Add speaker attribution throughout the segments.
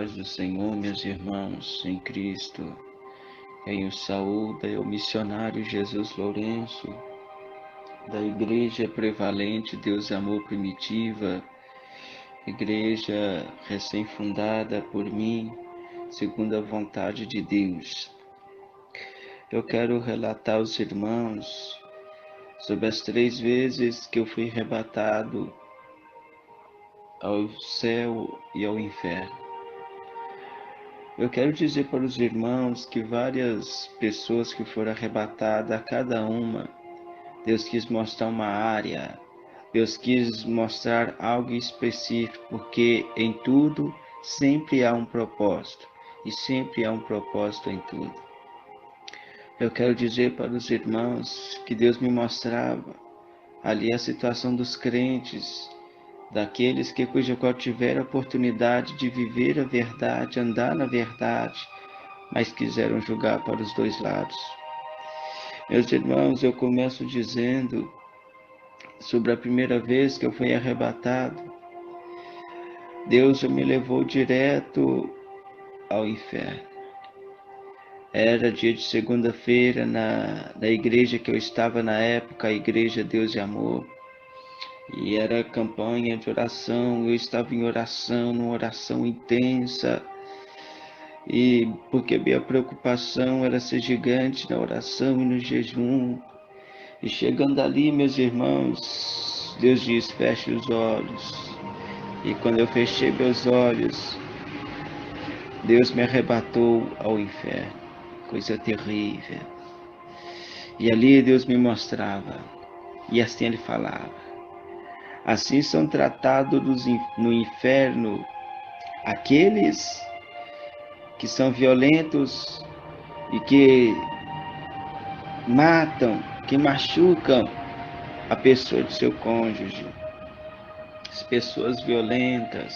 Speaker 1: paz do Senhor, meus irmãos em Cristo. Quem o saúda é o missionário Jesus Lourenço, da Igreja Prevalente Deus Amor Primitiva, igreja recém-fundada por mim, segundo a vontade de Deus. Eu quero relatar aos irmãos sobre as 3 vezes que eu fui arrebatado ao céu e ao inferno. Eu quero dizer para os irmãos que várias pessoas que foram arrebatadas, a cada uma, Deus quis mostrar uma área, Deus quis mostrar algo específico, porque em tudo sempre há um propósito, e sempre há um propósito em tudo. Eu quero dizer para os irmãos que Deus me mostrava ali a situação dos crentes, daqueles que cuja qual tiveram a oportunidade de viver a verdade, andar na verdade, mas quiseram julgar para os dois lados. Meus irmãos, eu começo dizendo sobre a primeira vez que eu fui arrebatado. Deus já me levou direto ao inferno. Era dia de segunda-feira na igreja que eu estava na época, a Igreja Deus e Amor. E era campanha de oração, eu estava em oração, numa oração intensa. E porque minha preocupação era ser gigante na oração e no jejum. E chegando ali, meus irmãos, Deus diz, feche os olhos. E quando eu fechei meus olhos, Deus me arrebatou ao inferno. Coisa terrível. E ali Deus me mostrava. E assim Ele falava. Assim são tratados no inferno aqueles que são violentos e que matam, que machucam a pessoa de seu cônjuge. As pessoas violentas.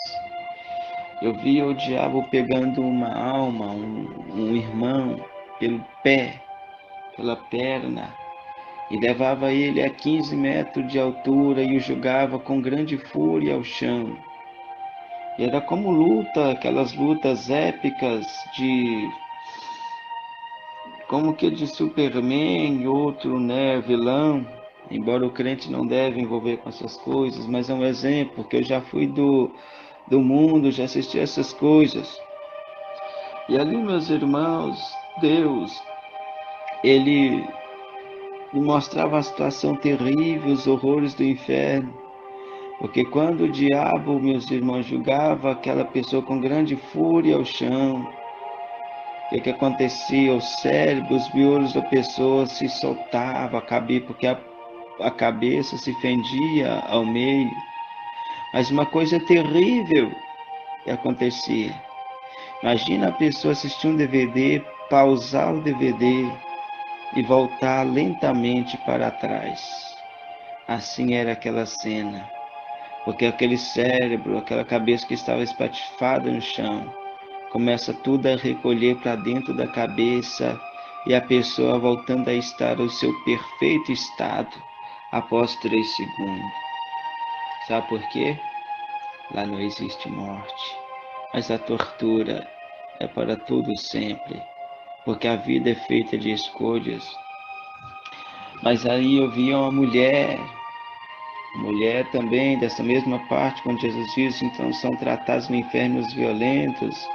Speaker 1: Eu via o diabo pegando uma alma, um irmão, pelo pé, pela perna, e levava ele a 15 metros de altura e o jogava com grande fúria ao chão. E era como luta, aquelas lutas épicas como que de Superman e outro, né, vilão. Embora o crente não deve envolver com essas coisas, mas é um exemplo, porque eu já fui do mundo, já assisti essas coisas. E ali, meus irmãos, Deus, Ele me mostrava a situação terrível, os horrores do inferno. Porque quando o diabo, meus irmãos, julgava aquela pessoa com grande fúria ao chão, o que acontecia? O cérebro, os miolos da pessoa se soltavam, porque a cabeça se fendia ao meio. Mas uma coisa terrível que acontecia. Imagina a pessoa assistir um DVD, pausar o DVD e voltar lentamente para trás. Assim era aquela cena. Porque aquele cérebro, aquela cabeça que estava espatifada no chão, começa tudo a recolher para dentro da cabeça e a pessoa voltando a estar ao seu perfeito estado após 3 segundos. Sabe por quê? Lá não existe morte, mas a tortura é para todo sempre, porque a vida é feita de escolhas. Mas aí eu vi uma mulher também dessa mesma parte, quando Jesus diz, então são tratados no inferno os violentos,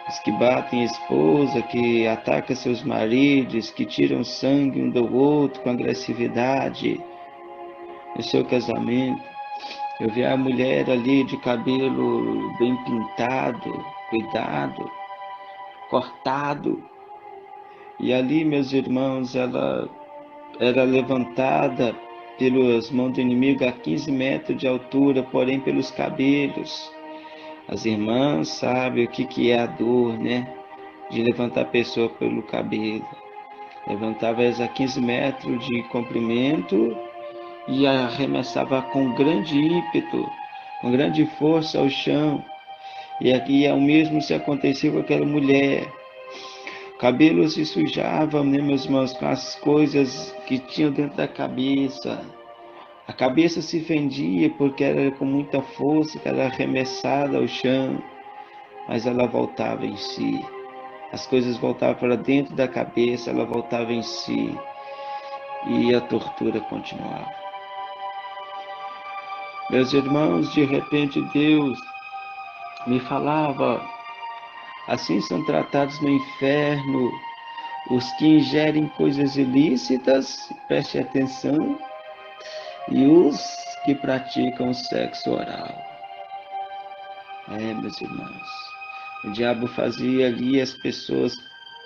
Speaker 1: os que batem a esposa, que atacam seus maridos, que tiram sangue um do outro com agressividade no seu casamento. Eu vi a mulher ali de cabelo bem pintado, cuidado, cortado. E ali, meus irmãos, ela era levantada pelas mãos do inimigo a 15 metros de altura, porém pelos cabelos. As irmãs sabem o que é a dor, né? De levantar a pessoa pelo cabelo. Levantava elas a 15 metros de comprimento e arremessava com grande ímpeto, com grande força ao chão. E aqui o mesmo se acontecia com aquela mulher. O cabelo se sujava, né, meus irmãos, com as coisas que tinham dentro da cabeça. A cabeça se fendia porque era com muita força que era arremessada ao chão. mas ela voltava em si. As coisas voltavam para dentro da cabeça, ela voltava em si e a tortura continuava. Meus irmãos, de repente Deus me falava: assim são tratados no inferno os que ingerem coisas ilícitas, preste atenção, e os que praticam sexo oral. Meus irmãos, o diabo fazia ali, as pessoas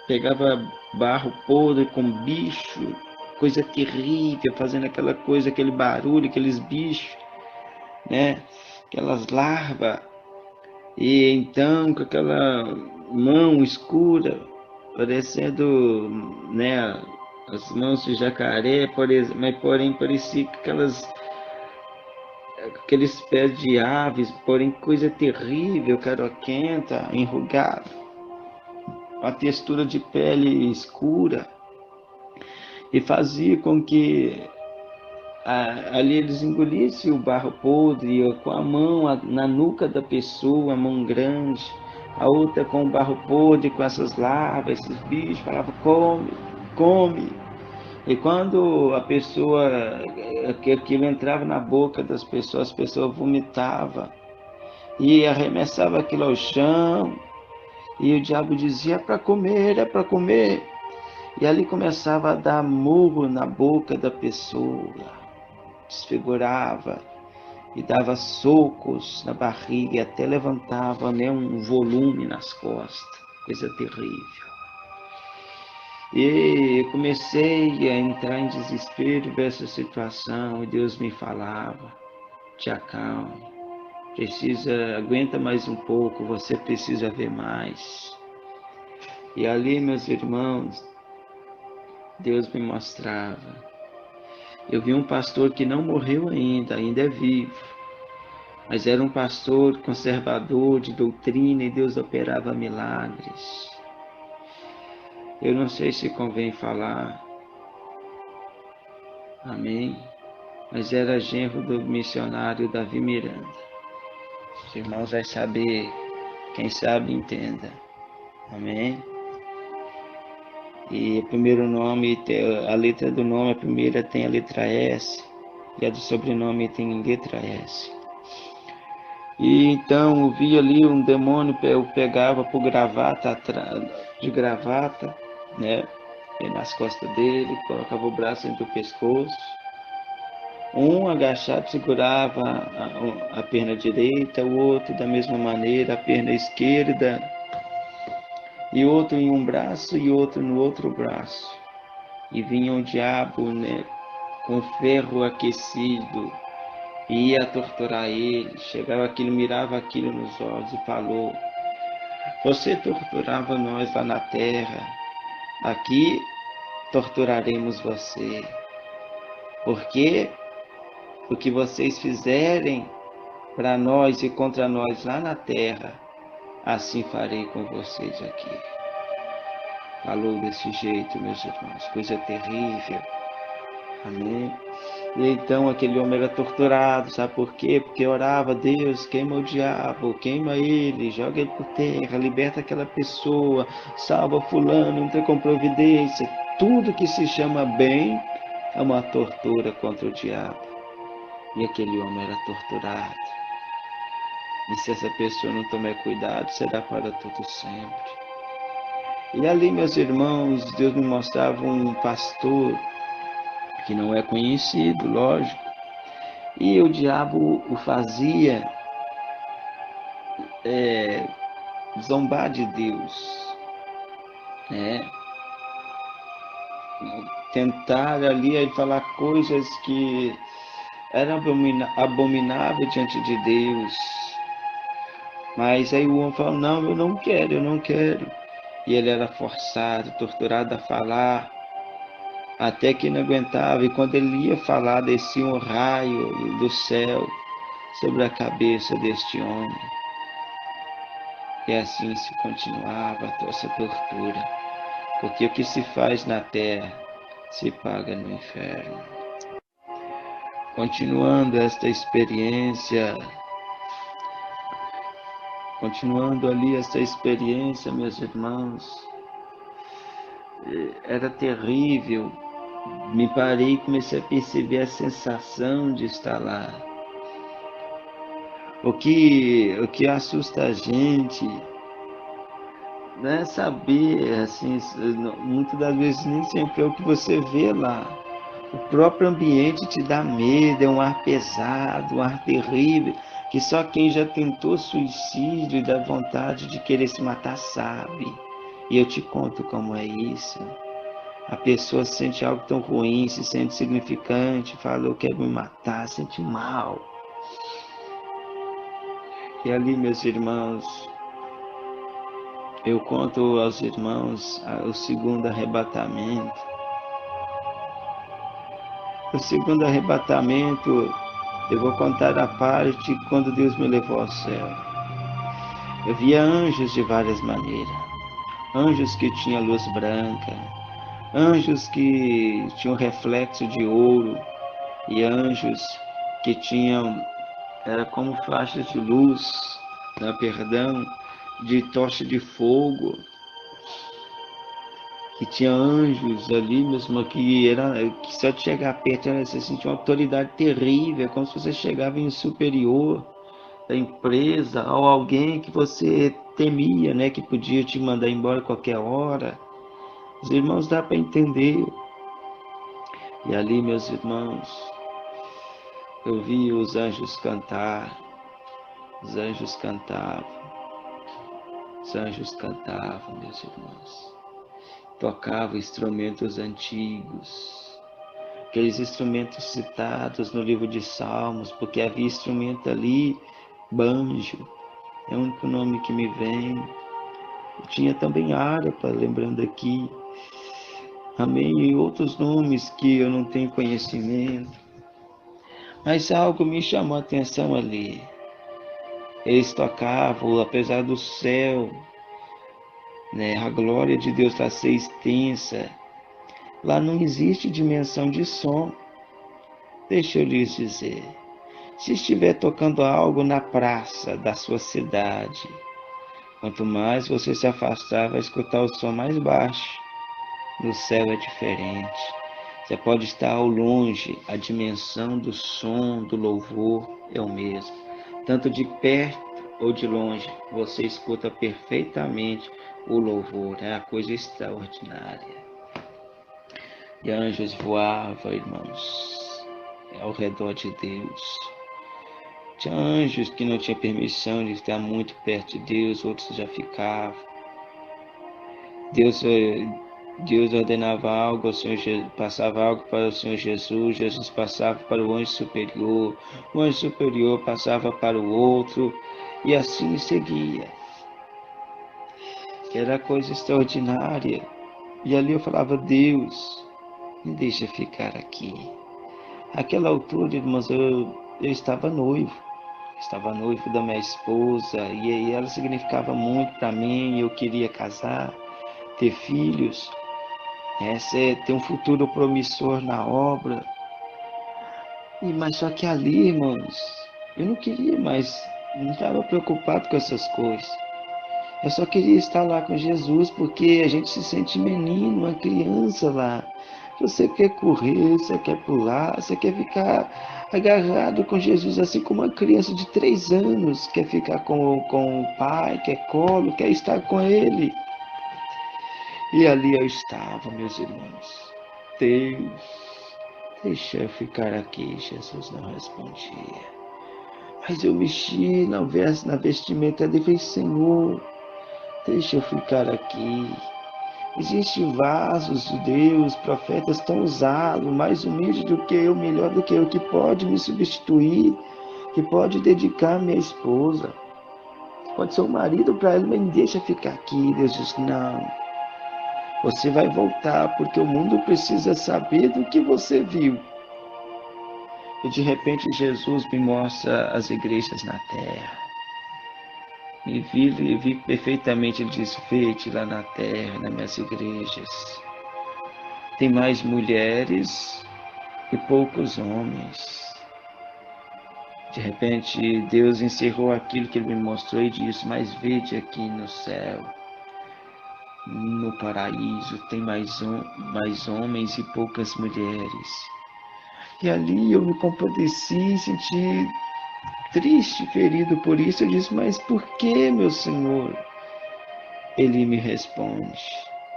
Speaker 1: pegava barro podre com bicho, coisa terrível, fazendo aquela coisa, aquele barulho, aqueles bichos, né? Aquelas larvas, e então com aquela mão escura, parecendo, né, as mãos de jacaré, mas porém parecia aqueles pés de aves, porém coisa terrível, caroquenta, enrugada, uma textura de pele escura, e fazia com que ali eles engolissem o barro podre com a mão na nuca da pessoa, a mão grande, a outra com o barro podre, com essas larvas, esses bichos, falava: come, come. E quando a pessoa, aquilo entrava na boca das pessoas, as pessoas vomitavam e arremessava aquilo ao chão, e o diabo dizia: é para comer, é para comer. E ali começava a dar murro na boca da pessoa, desfigurava e dava socos na barriga e até levantava, né, um volume nas costas, coisa terrível. E comecei a entrar em desespero dessa situação, e Deus me falava: te acalme, aguenta mais um pouco, você precisa ver mais. E ali, meus irmãos, Deus me mostrava. Eu vi um pastor que não morreu ainda é vivo, mas era um pastor conservador de doutrina, e Deus operava milagres. Eu não sei se convém falar, amém? Mas era genro do missionário Davi Miranda. Os irmãos vão saber, quem sabe entenda, amém? E o primeiro nome, a letra do nome, a primeira tem a letra S, e a do sobrenome tem letra S. E então eu vi ali um demônio, eu pegava por gravata, de gravata, né, nas costas dele, colocava o braço entre o pescoço. Um agachado segurava a perna direita, o outro da mesma maneira, a perna esquerda, e outro em um braço e outro no outro braço. E vinha um diabo, né, com ferro aquecido, e ia torturar ele. Chegava aquilo, mirava aquilo nos olhos e falou: você torturava nós lá na terra, aqui torturaremos você, porque o que vocês fizerem para nós e contra nós lá na terra, assim farei com vocês aqui. Falou desse jeito, meus irmãos, coisa terrível, amém? E então aquele homem era torturado, sabe por quê? Porque orava: Deus, queima o diabo, queima ele, joga ele por terra, liberta aquela pessoa, salva fulano, entra com providência. Tudo que se chama bem é uma tortura contra o diabo. E aquele homem era torturado. E se essa pessoa não tomar cuidado, será para todo sempre. E ali, meus irmãos, Deus me mostrava um pastor que não é conhecido, lógico, e o diabo o fazia zombar de Deus, né? Tentar ali falar coisas que eram abomináveis diante de Deus. Mas aí o homem falou: não, eu não quero, eu não quero. E ele era forçado, torturado a falar, até que não aguentava. E quando ele ia falar, descia um raio do céu sobre a cabeça deste homem. E assim se continuava essa tortura. Porque o que se faz na terra se paga no inferno. Continuando esta experiência, Continuando ali essa experiência, meus irmãos, era terrível. Me parei e comecei a perceber a sensação de estar lá. O que assusta a gente não é saber, assim, muitas das vezes nem sempre é o que você vê lá. O próprio ambiente te dá medo, é um ar pesado, um ar terrível, que só quem já tentou suicídio dá vontade de querer se matar sabe. E eu te conto como é isso. A pessoa sente algo tão ruim, se sente significante, fala, eu quero me matar, sente mal. E ali, meus irmãos, eu conto aos irmãos o segundo arrebatamento. O segundo arrebatamento, eu vou contar a parte quando Deus me levou ao céu. Eu via anjos de várias maneiras. Anjos que tinham luz branca, anjos que tinham reflexo de ouro, e anjos que tinham, era como faixas de luz, né, perdão, de tocha de fogo. E tinha anjos ali mesmo que só de chegar perto você sentia uma autoridade terrível, como se você chegava em um superior da empresa ou alguém que você temia, né, que podia te mandar embora a qualquer hora. Os irmãos, dá para entender. E ali, meus irmãos, eu vi os anjos cantar. Os anjos cantavam. Os anjos cantavam, meus irmãos. Tocavam instrumentos antigos, aqueles instrumentos citados no livro de Salmos, porque havia instrumento ali, banjo, é o único nome que me vem. Tinha também harpa, lembrando aqui, amém, e outros nomes que eu não tenho conhecimento, mas algo me chamou a atenção ali. Eles tocavam, apesar do céu, né, a glória de Deus está ser extensa, lá não existe dimensão de som. Deixa eu lhes dizer, se estiver tocando algo na praça da sua cidade, quanto mais você se afastar, vai escutar o som mais baixo. No céu é diferente. Você pode estar ao longe, a dimensão do som, do louvor é o mesmo. Tanto de perto ou de longe, você escuta perfeitamente o louvor. É uma coisa extraordinária. E anjos voavam, irmãos, ao redor de Deus. Tinha anjos que não tinham permissão de estar muito perto de Deus, outros já ficavam. Deus ordenava algo ao Senhor, passava algo para o Senhor Jesus, Jesus passava para o anjo superior passava para o outro, e assim seguia. Era coisa extraordinária. E ali eu falava, Deus, me deixa ficar aqui. Àquela altura, irmãos, eu estava noivo. Estava noivo da minha esposa, e aí ela significava muito para mim, eu queria casar, ter filhos, ter um futuro promissor na obra. Mas só que ali, irmãos, eu não queria mais, não estava preocupado com essas coisas. Eu só queria estar lá com Jesus, porque a gente se sente menino, uma criança lá. Você quer correr, você quer pular, você quer ficar agarrado com Jesus, assim como uma criança de 3 anos quer ficar com o pai, quer colo, quer estar com ele. E ali eu estava, meus irmãos. Deus, deixa eu ficar aqui. Jesus não respondia. Mas eu mexi na vestimenta dele e falei, Senhor, deixa eu ficar aqui. Existem vasos de Deus, profetas tão usados, mais humilde do que eu, melhor do que eu, que pode me substituir, que pode dedicar minha esposa. Pode ser um marido para ela, mas me deixa ficar aqui. Deus diz, não. Você vai voltar, porque o mundo precisa saber do que você viu. E de repente Jesus me mostra as igrejas na terra. E vi perfeitamente, ele diz, vede lá na terra, nas minhas igrejas. Tem mais mulheres e poucos homens. De repente, Deus encerrou aquilo que ele me mostrou e disse: mas vede aqui no céu, no paraíso, tem mais homens e poucas mulheres. E ali eu me compadeci, senti triste, ferido por isso. Eu disse: mas por que, meu Senhor? Ele me responde: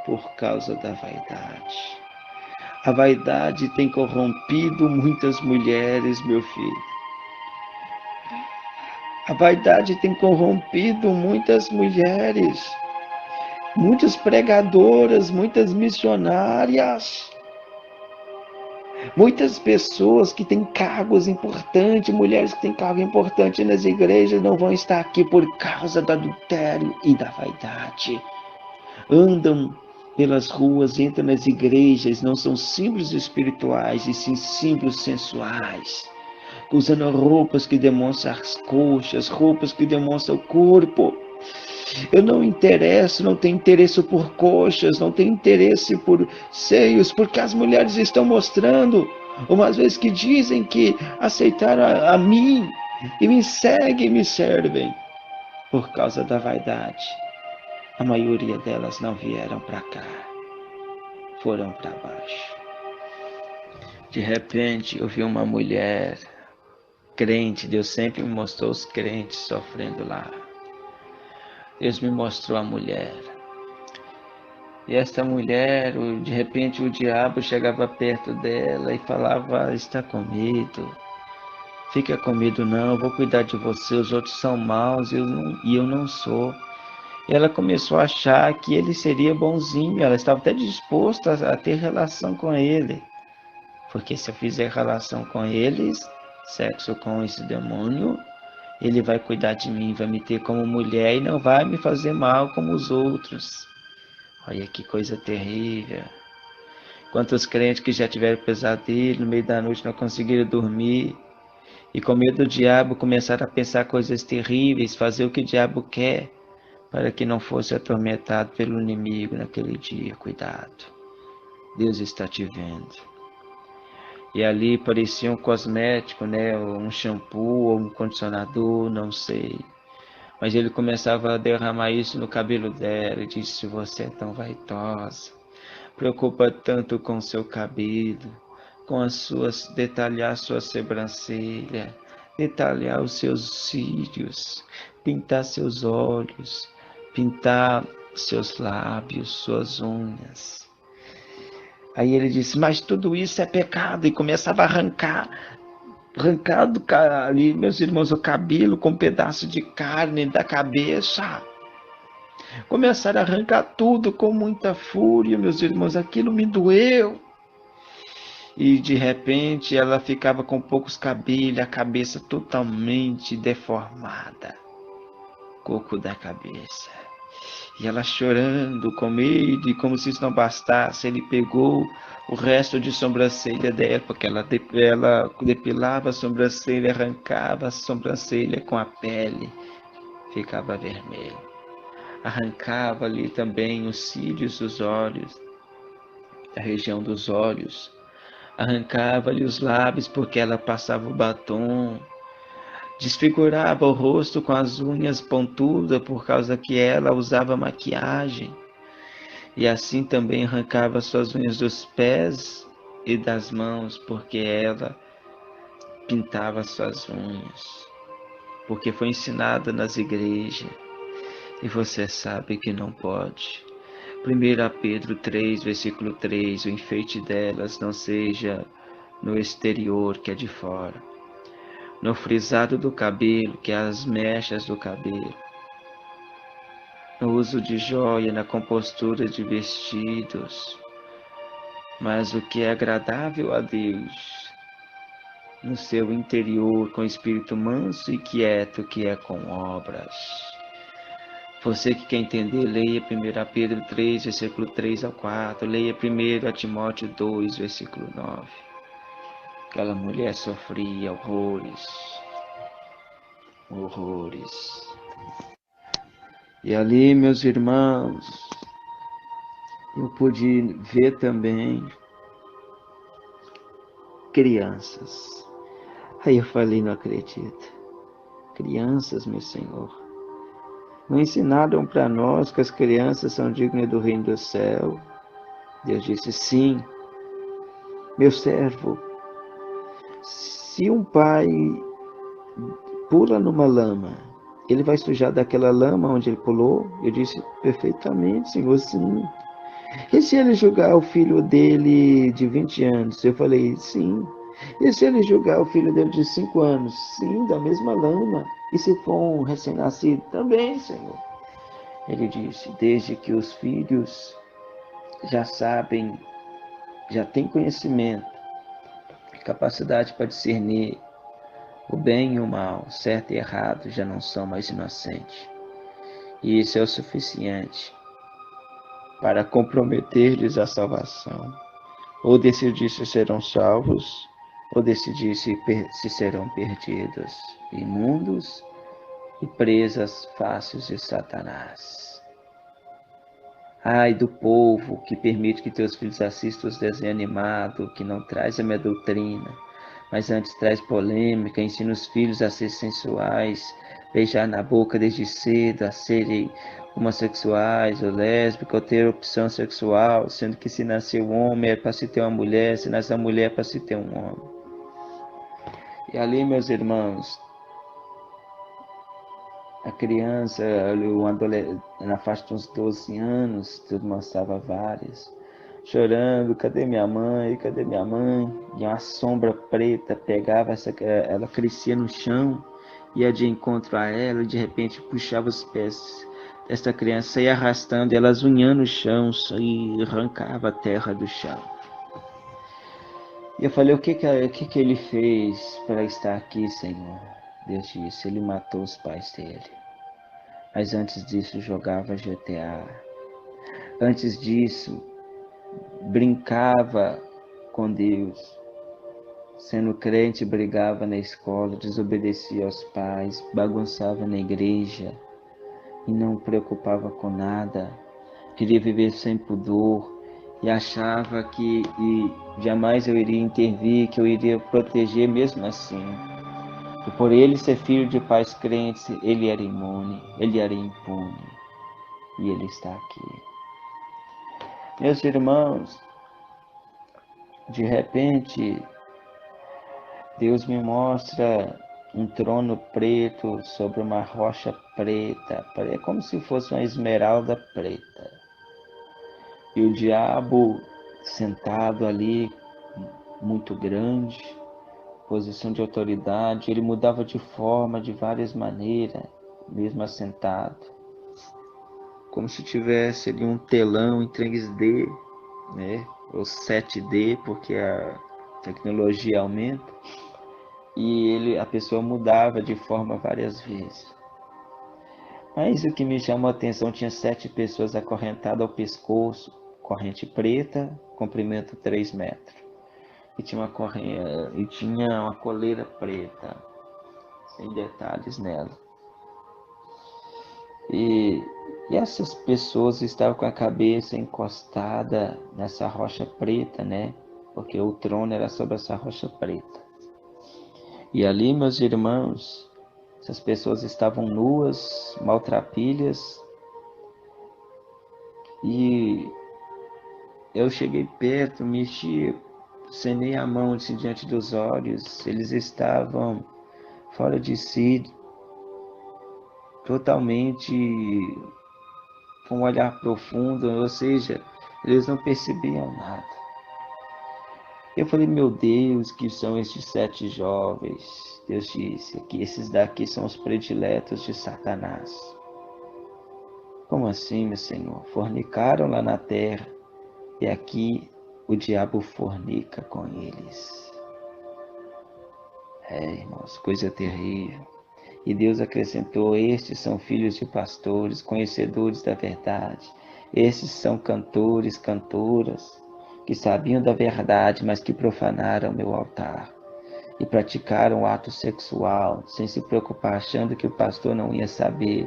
Speaker 1: por causa da vaidade. A vaidade tem corrompido muitas mulheres, meu filho. A vaidade tem corrompido muitas mulheres, muitas pregadoras, muitas missionárias, muitas pessoas que têm cargos importantes, mulheres que têm cargo importante nas igrejas, não vão estar aqui por causa do adultério e da vaidade. Andam pelas ruas, entram nas igrejas, não são símbolos espirituais, e sim símbolos sensuais, usando roupas que demonstram as coxas, roupas que demonstram o corpo. Eu não tenho interesse por coxas, não tenho interesse por seios, porque as mulheres estão mostrando, umas vezes que dizem que aceitaram a mim e me seguem e me servem por causa da vaidade. A maioria delas não vieram para cá, foram para baixo. De repente eu vi uma mulher crente, Deus sempre me mostrou os crentes sofrendo lá. Deus me mostrou a mulher. E esta mulher, de repente o diabo chegava perto dela e falava: está com medo, fica com medo não, eu vou cuidar de você, os outros são maus e eu não sou. E ela começou a achar que ele seria bonzinho, ela estava até disposta a ter relação com ele. Porque se eu fizer relação com eles, sexo com esse demônio, ele vai cuidar de mim, vai me ter como mulher e não vai me fazer mal como os outros. Olha que coisa terrível. Quantos crentes que já tiveram pesadelo, no meio da noite não conseguiram dormir, e com medo do diabo começaram a pensar coisas terríveis, fazer o que o diabo quer, para que não fosse atormentado pelo inimigo naquele dia. Cuidado, Deus está te vendo. E ali parecia um cosmético, né? Um shampoo ou um condicionador, não sei. Mas ele começava a derramar isso no cabelo dela e disse: você é tão vaidosa, preocupa tanto com seu cabelo, com detalhar sua sobrancelha, detalhar os seus cílios, pintar seus olhos, pintar seus lábios, suas unhas. Aí ele disse: mas tudo isso é pecado, e começava a arrancar ali, meus irmãos, o cabelo com um pedaço de carne da cabeça. Começaram a arrancar tudo com muita fúria, meus irmãos, aquilo me doeu. E de repente ela ficava com poucos cabelos, a cabeça totalmente deformada, coco da cabeça. E ela chorando com medo, e como se isso não bastasse, ele pegou o resto de sobrancelha dela, porque ela depilava a sobrancelha, arrancava a sobrancelha com a pele, ficava vermelho. Arrancava ali também os cílios dos olhos, da região dos olhos. Arrancava-lhe os lábios, porque ela passava o batom. Desfigurava o rosto com as unhas pontudas, por causa que ela usava maquiagem. E assim também arrancava suas unhas dos pés e das mãos, porque ela pintava suas unhas. Porque foi ensinada nas igrejas. E você sabe que não pode. 1 Pedro 3, versículo 3, o enfeite delas não seja no exterior, que é de fora, no frisado do cabelo, que é as mechas do cabelo, no uso de joia, na compostura de vestidos, mas o que é agradável a Deus, no seu interior, com espírito manso e quieto, que é com obras. Você que quer entender, leia 1 Pedro 3, versículo 3 ao 4, leia 1 Timóteo 2, versículo 9. Aquela mulher sofria horrores, horrores. E ali, meus irmãos, eu pude ver também crianças. Aí eu falei, não acredito. Crianças, meu Senhor, não ensinaram para nós que as crianças são dignas do reino do céu? Deus disse, sim, meu servo, se um pai pula numa lama, ele vai sujar daquela lama onde ele pulou? Eu disse, perfeitamente, Senhor, sim. E se ele julgar o filho dele de 20 anos? Eu falei, sim. E se ele julgar o filho dele de 5 anos? Sim, da mesma lama. E se for um recém-nascido? Também, Senhor. Ele disse, desde que os filhos já sabem, já têm conhecimento, capacidade para discernir o bem e o mal, certo e errado, já não são mais inocentes. E isso é o suficiente para comprometer-lhes a salvação. Ou decidir se serão salvos, ou decidir se serão perdidos, imundos e presas fáceis de Satanás. Ai do povo que permite que teus filhos assistam os desenhos animados, que não traz a minha doutrina, mas antes traz polêmica, ensina os filhos a ser sensuais, beijar na boca desde cedo, a serem homossexuais ou lésbicas, ou ter opção sexual, sendo que se nasceu homem é para se ter uma mulher, se nasceu mulher é para se ter um homem. E ali, meus irmãos, a criança, o adolescente, na faixa de uns 12 anos, tudo mostrava várias, chorando, cadê minha mãe, cadê minha mãe? E uma sombra preta pegava, ela crescia no chão, ia de encontro a ela, e de repente puxava os pés dessa criança, ia arrastando, elas unhando o chão, e arrancava a terra do chão. E eu falei, o que ele fez para estar aqui, Senhor? Deus disse, ele matou os pais dele. Mas antes disso jogava GTA. Antes disso brincava com Deus. Sendo crente, brigava na escola, desobedecia aos pais, bagunçava na igreja e não preocupava com nada. Queria viver sem pudor e achava que jamais eu iria intervir, que eu iria proteger mesmo assim. E por ele ser filho de pais crentes, ele era imune, ele era impune. E ele está aqui. Meus irmãos, de repente, Deus me mostra um trono preto sobre uma rocha preta. É como se fosse uma esmeralda preta. E o diabo sentado ali, muito grande, posição de autoridade, ele mudava de forma de várias maneiras, mesmo assentado. Como se tivesse ali um telão em 3D, né? Ou 7D, porque a tecnologia aumenta. E a pessoa mudava de forma várias vezes. Mas o que me chamou a atenção, tinha 7 pessoas acorrentadas ao pescoço, corrente preta, comprimento 3 metros. E tinha uma coleira preta, sem detalhes nela. E essas pessoas estavam com a cabeça encostada nessa rocha preta, né? Porque o trono era sobre essa rocha preta. E ali, meus irmãos, essas pessoas estavam nuas, maltrapilhas. E eu cheguei perto, mexi, cenei a mão assim, diante dos olhos. Eles estavam fora de si, totalmente com um olhar profundo, ou seja, eles não percebiam nada. Eu falei, meu Deus, que são estes 7 jovens? Deus disse que esses daqui são os prediletos de Satanás. Como assim, meu Senhor? Fornicaram lá na terra e aqui o diabo fornica com eles. Irmãos, coisa terrível. E Deus acrescentou, estes são filhos de pastores, conhecedores da verdade. Estes são cantores, cantoras, que sabiam da verdade, mas que profanaram meu altar. E praticaram ato sexual, sem se preocupar, achando que o pastor não ia saber,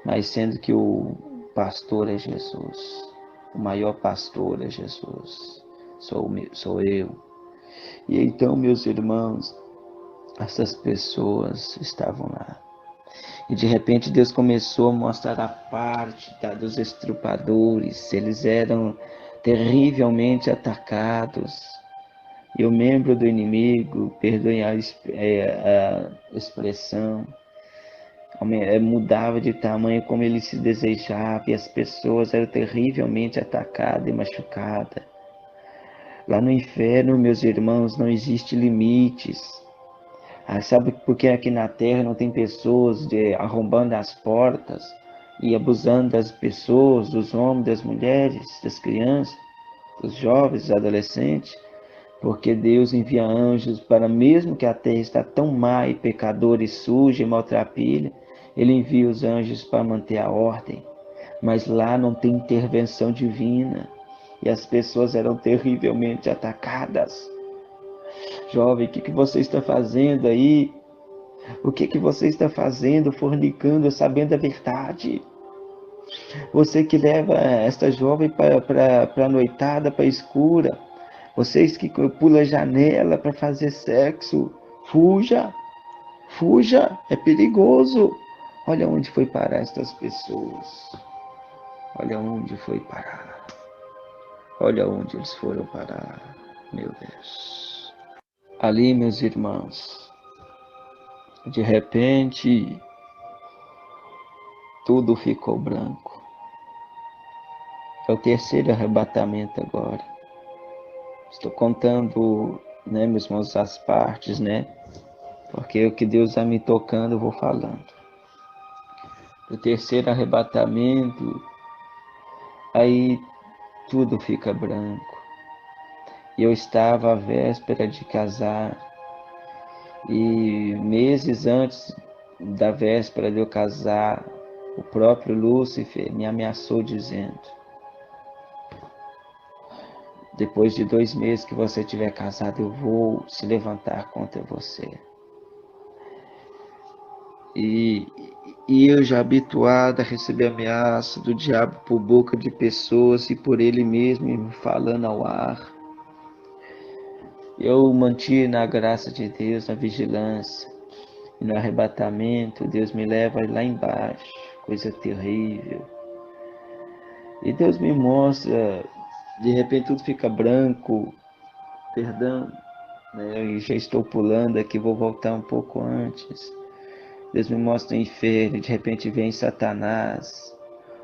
Speaker 1: mas sendo que o pastor é Jesus. O maior pastor é Jesus. Sou eu. E então, meus irmãos, essas pessoas estavam lá. E de repente Deus começou a mostrar a parte dos estrupadores. Eles eram terrivelmente atacados. E o membro do inimigo, perdoem a expressão, mudava de tamanho como ele se desejava, e as pessoas eram terrivelmente atacadas e machucadas. Lá no inferno, meus irmãos, não existe limites. Sabe por que aqui na terra não tem pessoas arrombando as portas e abusando das pessoas, dos homens, das mulheres, das crianças, dos jovens, dos adolescentes? Porque Deus envia anjos para, mesmo que a terra está tão má e pecadora e suja e maltrapilha, Ele envia os anjos para manter a ordem. Mas lá não tem intervenção divina e as pessoas eram terrivelmente atacadas. Jovem, o que você está fazendo aí? O que você está fazendo, fornicando, sabendo a verdade? Você que leva esta jovem para a noitada, para a escura. Vocês que pulam a janela para fazer sexo. Fuja, fuja, é perigoso. Olha onde foi parar estas pessoas. Olha onde foi parar. Olha onde eles foram parar. Meu Deus. Ali, meus irmãos, de repente, tudo ficou branco. É o terceiro arrebatamento agora. Estou contando, né, meus irmãos, as partes, né? Porque o que Deus está me tocando, eu vou falando. O terceiro arrebatamento, aí tudo fica branco. E eu estava à véspera de casar. E meses antes da véspera de eu casar, o próprio Lúcifer me ameaçou dizendo: depois de 2 meses que você estiver casado, eu vou se levantar contra você. E eu já habituado a receber ameaça do diabo por boca de pessoas e por ele mesmo me falando ao ar. Eu mantive na graça de Deus, na vigilância. E no arrebatamento, Deus me leva lá embaixo, coisa terrível. E Deus me mostra, de repente tudo fica branco, perdão, né? Eu já estou pulando aqui, vou voltar um pouco antes. Deus me mostra o inferno, de repente vem Satanás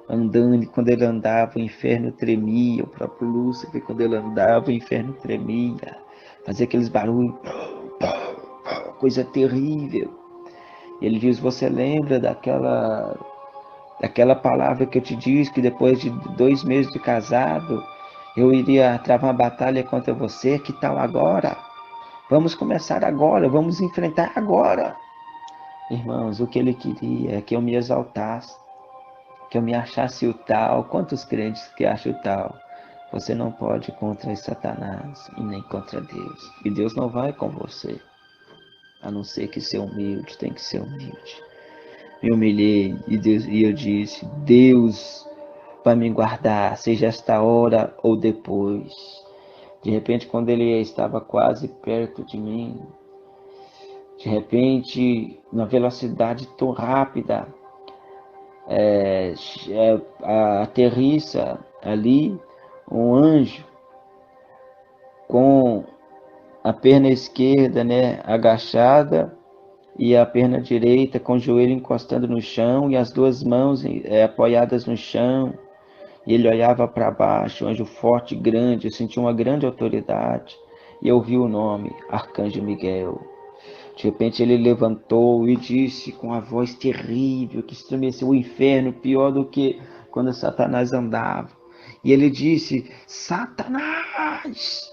Speaker 1: andando, e quando ele andava o inferno tremia, o próprio Lúcifer, quando ele andava o inferno tremia, fazia aqueles barulhos, coisa terrível. Ele diz: você lembra daquela palavra que eu te disse, que depois de 2 meses de casado, eu iria travar uma batalha contra você? Que tal agora? Vamos começar agora, vamos enfrentar agora. Irmãos, o que ele queria é que eu me exaltasse, que eu me achasse o tal. Quantos crentes que acham o tal? Você não pode ir contra Satanás e nem contra Deus. E Deus não vai com você. A não ser que ser humilde, tem que ser humilde. Me humilhei e eu disse: Deus vai me guardar, seja esta hora ou depois. De repente, quando ele estava quase perto de mim, de repente, na velocidade tão rápida, aterrissa ali um anjo com a perna esquerda, né, agachada, e a perna direita com o joelho encostando no chão e as 2 mãos apoiadas no chão. E ele olhava para baixo, um anjo forte, grande. Eu senti uma grande autoridade. E eu ouvi o nome, Arcanjo Miguel. De repente ele levantou e disse com a voz terrível que estremeceu o inferno, pior do que quando Satanás andava. E ele disse: Satanás,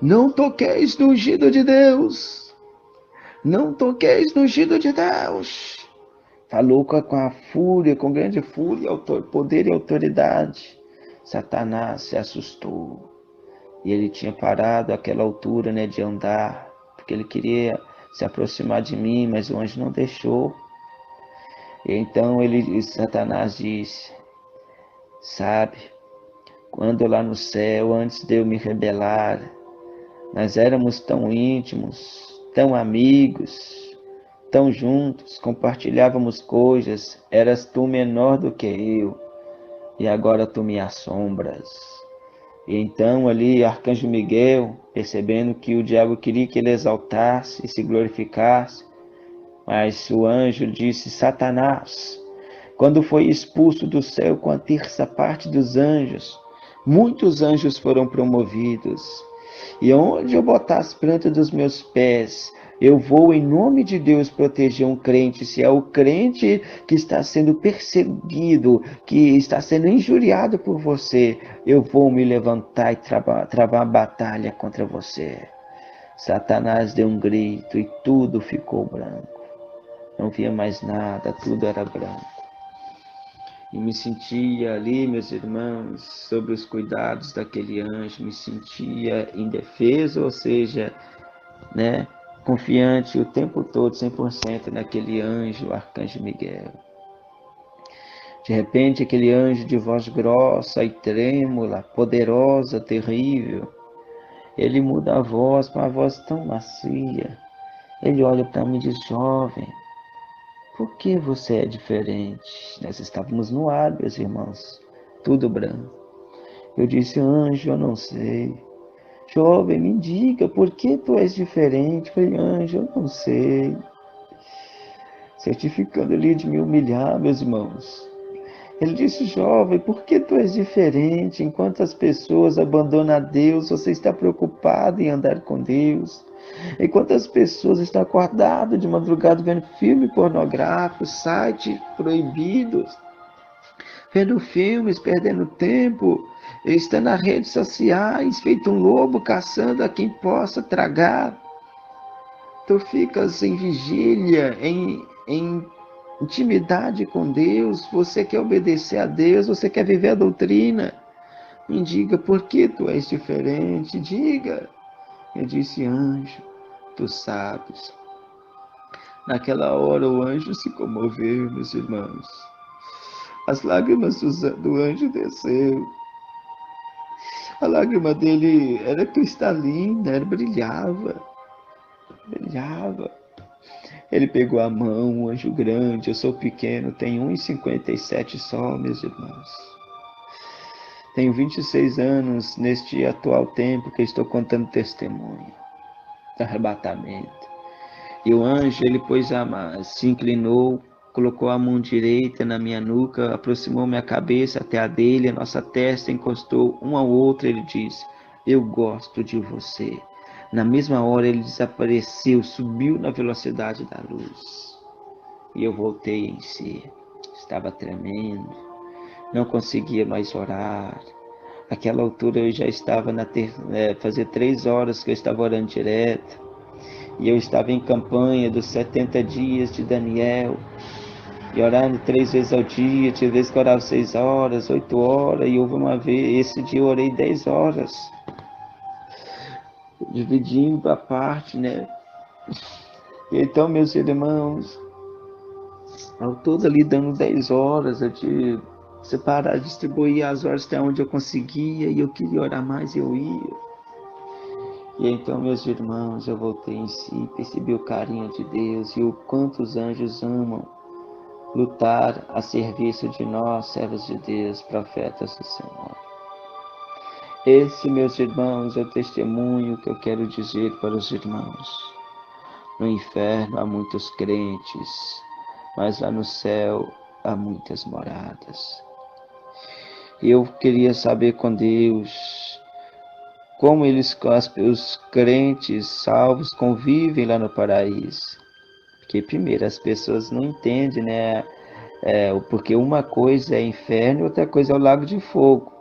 Speaker 1: não toqueis no ungido de Deus. Não toqueis no ungido de Deus. Falou com a fúria, com grande fúria, poder e autoridade. Satanás se assustou. E ele tinha parado àquela altura, né, de andar, porque ele queria se aproximar de mim, mas o anjo não deixou. E então Satanás disse: sabe, quando lá no céu, antes de eu me rebelar, nós éramos tão íntimos, tão amigos, tão juntos, compartilhávamos coisas, eras tu menor do que eu, e agora tu me assombras. E então ali Arcanjo Miguel, percebendo que o diabo queria que ele exaltasse e se glorificasse, mas o anjo disse: Satanás, quando foi expulso do céu com a terça parte dos anjos, muitos anjos foram promovidos. E onde eu botar as plantas dos meus pés, eu vou em nome de Deus proteger um crente. Se é o crente que está sendo perseguido, que está sendo injuriado por você, eu vou me levantar e travar a batalha contra você. Satanás deu um grito e tudo ficou branco. Não via mais nada, tudo era branco. E me sentia ali, meus irmãos, sob os cuidados daquele anjo, me sentia indefeso, ou seja, né, confiante o tempo todo, 100% naquele anjo, o Arcanjo Miguel. De repente, aquele anjo de voz grossa e trêmula, poderosa, terrível, ele muda a voz para uma voz tão macia. Ele olha para mim e diz: jovem, por que você é diferente? Nós estávamos no ar, meus irmãos, tudo branco. Eu disse: anjo, eu não sei. Jovem, me diga, por que tu és diferente? Eu falei: anjo, eu não sei. Certificando ali de me humilhar, meus irmãos. Ele disse: jovem, por que tu és diferente? Enquanto as pessoas abandonam a Deus, você está preocupado em andar com Deus. Enquanto as pessoas estão acordadas de madrugada vendo filme pornográfico, sites proibidos, vendo filmes, perdendo tempo, está nas redes sociais, feito um lobo caçando a quem possa tragar. Tu ficas em vigília, em intimidade com Deus, você quer obedecer a Deus, você quer viver a doutrina. Me diga, por que tu és diferente? Diga. Eu disse: anjo, tu sabes. Naquela hora o anjo se comoveu, meus irmãos. As lágrimas do anjo desceu. A lágrima dele era cristalina, brilhava, brilhava. Ele pegou a mão, um anjo grande, eu sou pequeno, tenho 1,57 só, meus irmãos. Tenho 26 anos neste atual tempo que estou contando testemunho do arrebatamento. E o anjo, ele se inclinou, colocou a mão direita na minha nuca, aproximou minha cabeça até a dele, a nossa testa encostou um ao outro, ele disse: eu gosto de você. Na mesma hora ele desapareceu, subiu na velocidade da luz. E eu voltei em si. Estava tremendo, não conseguia mais orar. Naquela altura eu já estava fazer 3 horas que eu estava orando direto. E eu estava em campanha dos 70 dias de Daniel. E orando 3 vezes ao dia, tinha vezes que eu orava 6 horas, 8 horas. E houve uma vez, esse dia eu orei 10 horas. Dividindo a parte, né? E então, meus irmãos, ao todo ali dando 10 horas, eu tive separar, distribuir as horas até onde eu conseguia. E eu queria orar mais e eu ia. E então, meus irmãos, eu voltei em si, percebi o carinho de Deus e o quanto os anjos amam lutar a serviço de nós, servos de Deus, profetas do Senhor. Esse, meus irmãos, é o testemunho que eu quero dizer para os irmãos. No inferno há muitos crentes, mas lá no céu há muitas moradas. E eu queria saber com Deus como os crentes salvos convivem lá no paraíso. Porque primeiro as pessoas não entendem, né? Porque uma coisa é inferno e outra coisa é o lago de fogo.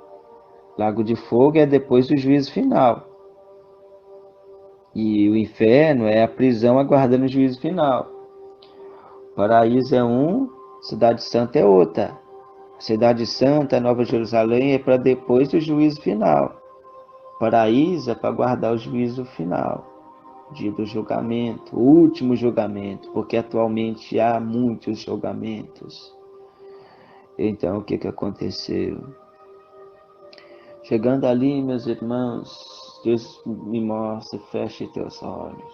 Speaker 1: Lago de fogo é depois do juízo final. E o inferno é a prisão aguardando o juízo final. O paraíso é um, Cidade Santa é outra. A Cidade Santa, Nova Jerusalém, é para depois do juízo final. Paraíso é para guardar o juízo final, dia do julgamento, o último julgamento, porque atualmente há muitos julgamentos. Então, o que aconteceu? Chegando ali, meus irmãos, Deus me mostra: feche teus olhos.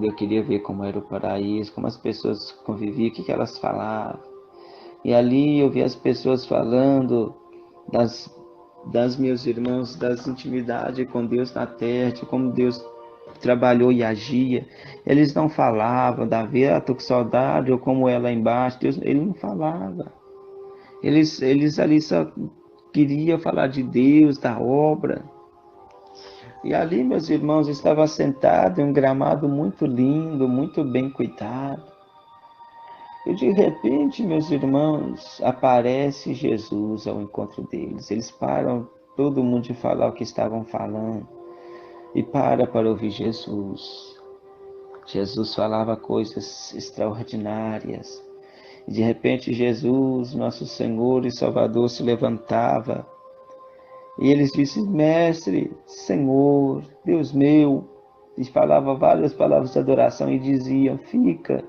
Speaker 1: Eu queria ver como era o paraíso, como as pessoas conviviam, o que elas falavam. E ali eu vi as pessoas falando das, das meus irmãos, das intimidades com Deus na terra, de como Deus trabalhou e agia. Eles não falavam, Davi, tô com saudade, ou como é lá embaixo. Deus, ele não falava. Eles ali só queriam falar de Deus, da obra. E ali, meus irmãos, estava sentado em um gramado muito lindo, muito bem cuidado. E de repente, meus irmãos, aparece Jesus ao encontro deles. Eles param, todo mundo de falar o que estavam falando, e para ouvir Jesus. Jesus falava coisas extraordinárias. E de repente, Jesus, nosso Senhor e Salvador, se levantava. E eles disseram, Mestre, Senhor, Deus meu. E falava várias palavras de adoração e diziam, fica.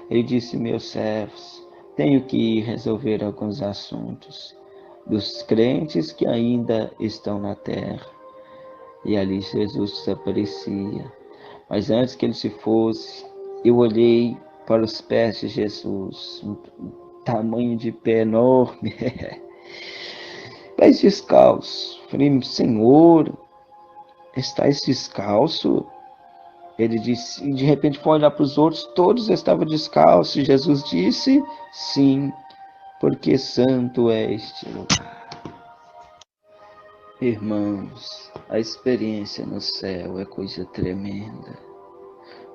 Speaker 1: Ele disse, meus servos, tenho que ir resolver alguns assuntos dos crentes que ainda estão na terra. E ali Jesus desaparecia. Mas antes que ele se fosse, eu olhei para os pés de Jesus, um tamanho de pé enorme, pés descalços. Falei, Senhor, estás descalço? Ele disse, e de repente foi olhar para os outros, todos estavam descalços. E Jesus disse, sim, porque santo é este lugar. Irmãos, a experiência no céu é coisa tremenda.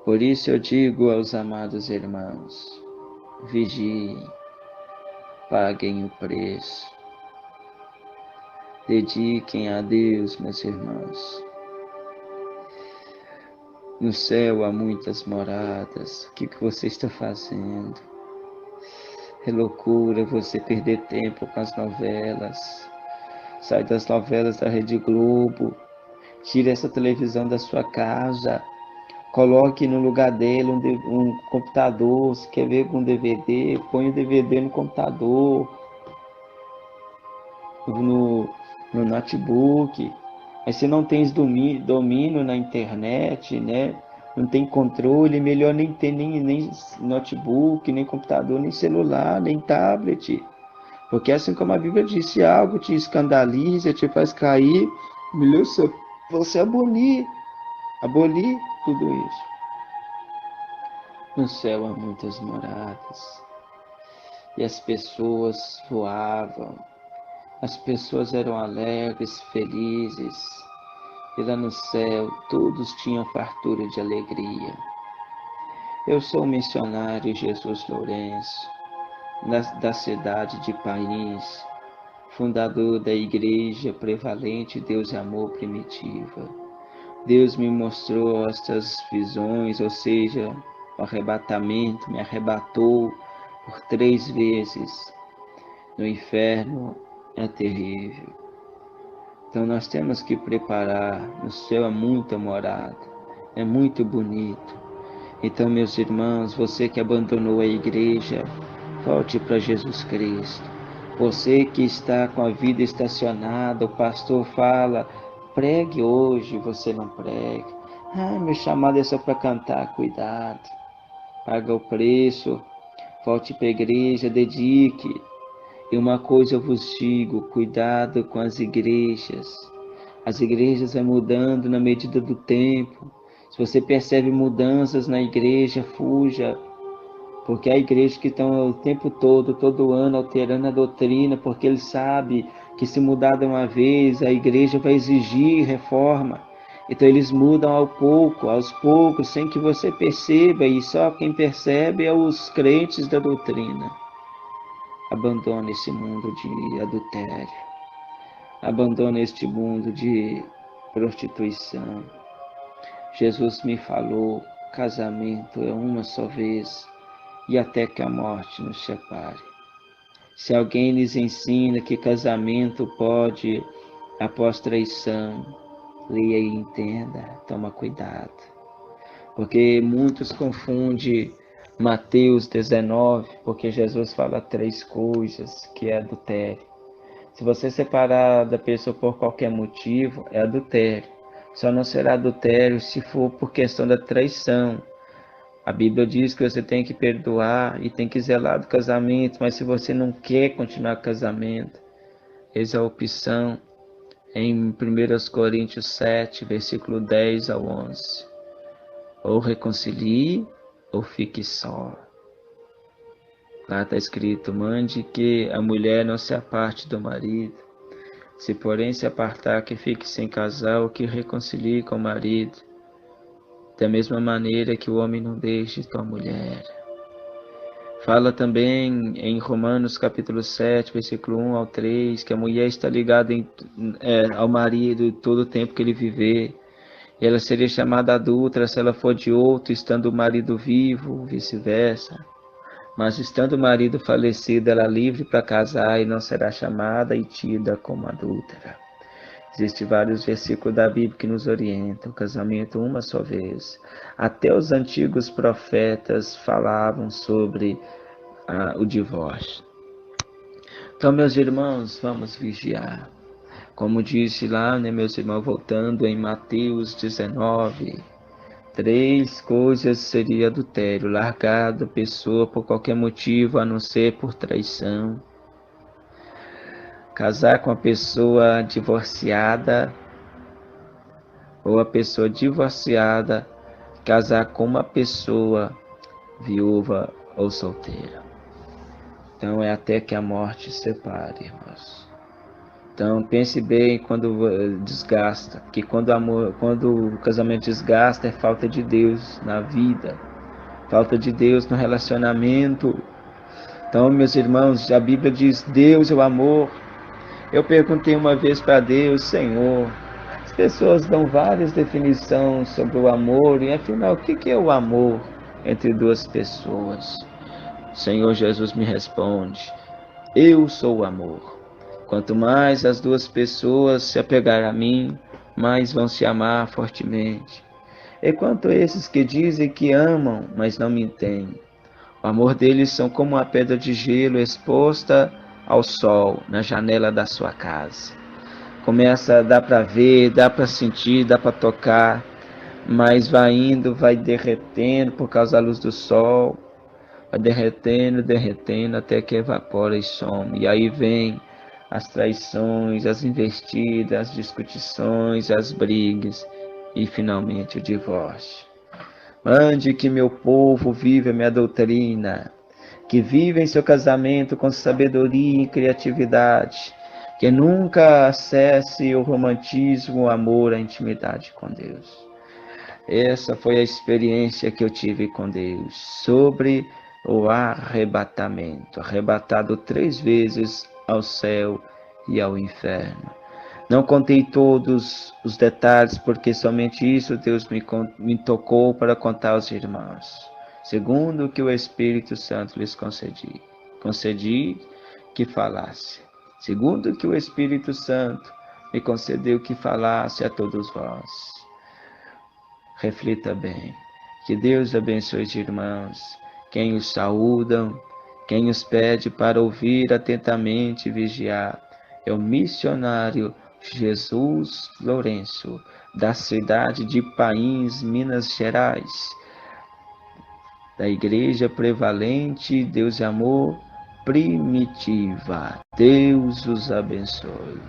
Speaker 1: Por isso eu digo aos amados irmãos, vigiem, paguem o preço, dediquem a Deus, meus irmãos. No céu há muitas moradas, o que você está fazendo? É loucura você perder tempo com as novelas. Sai das novelas da Rede Globo, tire essa televisão da sua casa, coloque no lugar dele um computador. Se quer ver com DVD, põe o DVD no computador, no, no notebook. Mas se não tem domínio na internet, né? Não tem controle, melhor nem ter nem notebook, nem computador, nem celular, nem tablet. Porque assim como a Bíblia diz, se algo te escandaliza, te faz cair, melhor você abolir tudo isso. No céu há muitas moradas, e as pessoas voavam, as pessoas eram alegres, felizes, e lá no céu todos tinham fartura de alegria. Eu sou o missionário Jesus Lourenço, da cidade de País, fundador da Igreja Prevalente Deus e Amor Primitiva. Deus me mostrou estas visões, ou seja, o arrebatamento, me arrebatou por 3 vezes. No inferno é terrível. Então nós temos que preparar, no céu há muita morada, é muito bonito. Então, meus irmãos, você que abandonou a igreja, volte para Jesus Cristo. Você que está com a vida estacionada, o pastor fala, pregue hoje, você não prega. Ah, meu chamado é só para cantar, cuidado. Paga o preço, volte para a igreja, dedique. E uma coisa eu vos digo, cuidado com as igrejas. As igrejas vão mudando na medida do tempo. Se você percebe mudanças na igreja, fuja. Porque há igrejas que estão o tempo todo ano, alterando a doutrina, porque eles sabem que se mudar de uma vez, a igreja vai exigir reforma. Então eles mudam aos poucos, sem que você perceba, e só quem percebe é os crentes da doutrina. Abandone esse mundo de adultério. Abandone este mundo de prostituição. Jesus me falou, casamento é uma só vez, e até que a morte nos separe. Se alguém lhes ensina que casamento pode após traição, leia e entenda, toma cuidado. Porque muitos confundem Mateus 19, porque Jesus fala 3 coisas, que é adultério. Se você separar da pessoa por qualquer motivo, é adultério. Só não será adultério se for por questão da traição. A Bíblia diz que você tem que perdoar e tem que zelar do casamento, mas se você não quer continuar com o casamento, eis a opção em 1 Coríntios 7, versículo 10 ao 11. Ou reconcilie ou fique só. Lá está escrito: mande que a mulher não se aparte do marido. Se porém se apartar, que fique sem casal, que reconcilie com o marido. Da mesma maneira que o homem não deixe tua mulher. Fala também em Romanos capítulo 7, versículo 1 ao 3, que a mulher está ligada ao marido todo o tempo que ele viver. Ela seria chamada adúltera se ela for de outro, estando o marido vivo, vice-versa. Mas estando o marido falecido, ela é livre para casar e não será chamada e tida como adúltera. Existem vários versículos da Bíblia que nos orientam: o casamento uma só vez. Até os antigos profetas falavam sobre o divórcio. Então, meus irmãos, vamos vigiar. Como disse lá, meus irmãos, voltando em Mateus 19, 3 coisas seria adultério: largar da pessoa por qualquer motivo, a não ser por traição; casar com a pessoa divorciada, ou a pessoa divorciada casar com uma pessoa viúva ou solteira. Então é até que a morte separe, irmãos. Então pense bem quando desgasta, que quando o casamento desgasta é falta de Deus na vida, falta de Deus no relacionamento. Então, meus irmãos, a Bíblia diz: Deus é o amor. Eu perguntei uma vez para Deus: Senhor, as pessoas dão várias definições sobre o amor, e afinal, o que é o amor entre duas pessoas? O Senhor Jesus me responde: eu sou o amor. Quanto mais as duas pessoas se apegarem a mim, mais vão se amar fortemente. E quanto a esses que dizem que amam, mas não me entendem, o amor deles são como uma pedra de gelo exposta ao sol na janela da sua casa. Dá para ver, dá para sentir, dá para tocar, mas vai indo, vai derretendo por causa da luz do sol, vai derretendo, derretendo, até que evapora e some. E aí vem as traições, as investidas, as discussões, as brigas e finalmente o divórcio. Mande que meu povo viva a minha doutrina, que viva em seu casamento com sabedoria e criatividade, que nunca acesse o romantismo, o amor, a intimidade com Deus. Essa foi a experiência que eu tive com Deus sobre o arrebatamento, arrebatado 3 vezes ao céu e ao inferno. Não contei todos os detalhes, porque somente isso Deus me tocou para contar aos irmãos, segundo o que o Espírito Santo lhes concedi. Concedi que falasse, segundo o que o Espírito Santo me concedeu que falasse a todos vós. Reflita bem. Que Deus abençoe os irmãos, quem os saúdam, quem os pede para ouvir atentamente e vigiar. É o missionário Jesus Lourenço, da cidade de Pains, Minas Gerais, da Igreja Prevalente Deus e Amor Primitiva. Deus os abençoe.